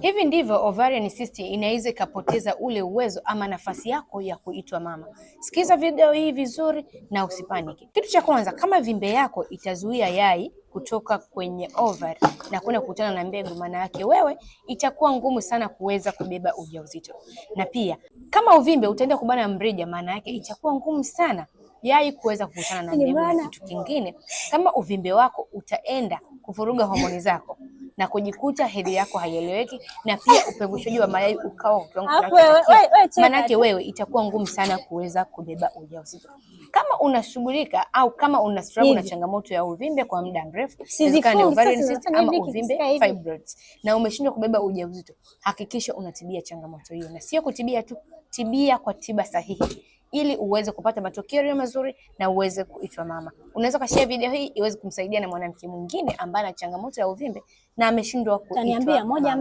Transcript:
Hivi ndivyo ovarian cyst inaweza ikapoteza ule uwezo ama nafasi yako ya kuitwa mama. Sikiza video hii vizuri na usipaniki. Kitu cha kwanza, kama vimbe yako itazuia yai kutoka kwenye ovary na kwenda kukutana na mbegu, maana yake wewe itakuwa ngumu sana kuweza kubeba ujauzito. Na pia kama uvimbe utaenda kubana mrija, maana yake itakuwa ngumu sana yai kuweza kukutana na mbegu. Na kitu kingine, kama uvimbe wako utaenda kuvuruga homoni zako na kujikuta hedhi yako haieleweki, na pia upevushaji wa mayai ukawa kwa kiwango kinachotakiwa, manake wewe itakuwa ngumu sana kuweza kubeba ujauzito. Kama unashughulika au kama una struggle na changamoto ya uvimbe kwa muda mrefu, inawezekana ovarian cyst ama uvimbe fibroids, na umeshindwa kubeba ujauzito, hakikisha unatibia changamoto hiyo, na sio kutibia tu, tibia kwa tiba sahihi ili uweze kupata matokeo mazuri na uweze kuitwa mama. Unaweza kushare video hii iweze kumsaidia na mwanamke mwingine ambaye ana changamoto ya uvimbe na ameshindwa kuitwa mama.